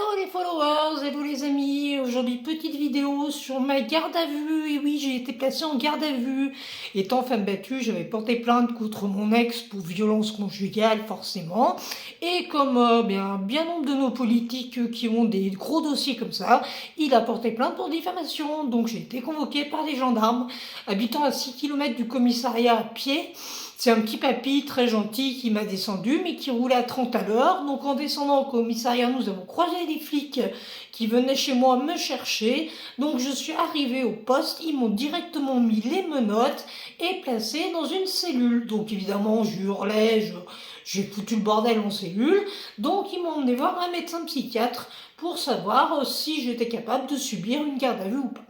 Hello les followers, hello les amis, aujourd'hui petite vidéo sur ma garde à vue, et oui j'ai été placée en garde à vue. Étant femme battue, j'avais porté plainte contre mon ex pour violence conjugale forcément, et comme bien nombre de nos politiques qui ont des gros dossiers comme ça, il a porté plainte pour diffamation, donc j'ai été convoquée par des gendarmes, habitant à 6 km du commissariat à pied. C'est un petit papy très gentil qui m'a descendu, mais qui roulait à 30 à l'heure. Donc en descendant au commissariat, nous avons croisé des flics qui venaient chez moi me chercher. Donc je suis arrivée au poste, ils m'ont directement mis les menottes et placé dans une cellule. Donc évidemment, je hurlais, j'ai foutu le bordel en cellule. Donc ils m'ont emmené voir un médecin psychiatre pour savoir si j'étais capable de subir une garde à vue ou pas.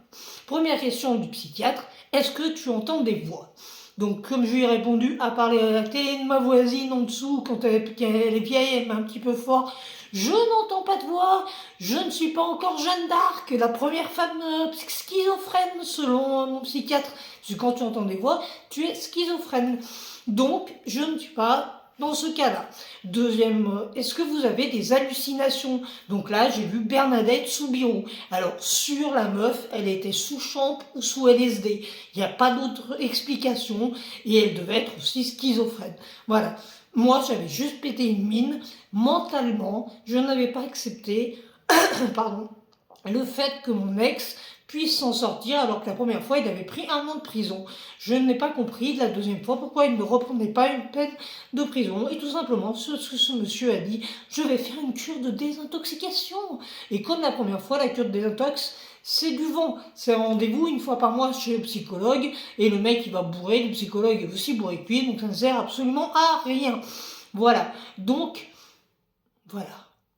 Première question du psychiatre, est-ce que tu entends des voix ? Donc, comme je lui ai répondu, à part la télé de ma voisine en dessous, quand elle est vieille, elle met un petit peu fort, je n'entends pas de voix, je ne suis pas encore Jeanne d'Arc, la première femme schizophrène, selon mon psychiatre. Parce que quand tu entends des voix, tu es schizophrène. Donc, je ne suis pas dans ce cas-là. Deuxième, est-ce que vous avez des hallucinations ? Donc là, j'ai vu Bernadette Soubirous. Alors, sur la meuf, elle était sous champ ou sous LSD. Il n'y a pas d'autre explication. Et elle devait être aussi schizophrène. Voilà. Moi, j'avais juste pété une mine. Mentalement, je n'avais pas accepté pardon, le fait que mon ex puisse s'en sortir alors que la première fois il avait pris 1 an de prison. Je n'ai pas compris la deuxième fois pourquoi il ne reprenait pas une peine de prison, et tout simplement ce que ce monsieur a dit, je vais faire une cure de désintoxication. Et comme la première fois, la cure de désintox c'est du vent, c'est un rendez-vous 1 fois par mois chez le psychologue, et le mec il va bourrer, le psychologue est aussi bourré que lui, donc ça ne sert absolument à rien. Voilà, donc voilà.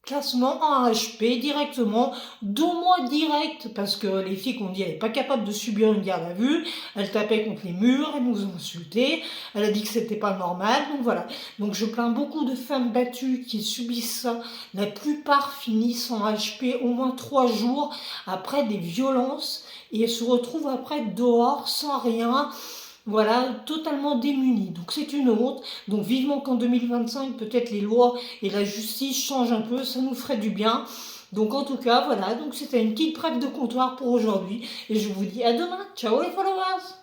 Classement en HP directement, 2 mois direct, parce que les filles qu'on dit elle n'est pas capable de subir une garde à vue, elle tapait contre les murs, elle nous a insultés, elle a dit que c'était pas normal, donc voilà. Donc je plains beaucoup de femmes battues qui subissent ça, la plupart finissent en HP au moins 3 jours après des violences, et se retrouvent après dehors sans rien. Voilà, totalement démunis. Donc c'est une honte. Donc vivement qu'en 2025, peut-être les lois et la justice changent un peu, ça nous ferait du bien. Donc en tout cas, voilà, donc c'était une petite preuve de comptoir pour aujourd'hui. Et je vous dis à demain. Ciao les followers!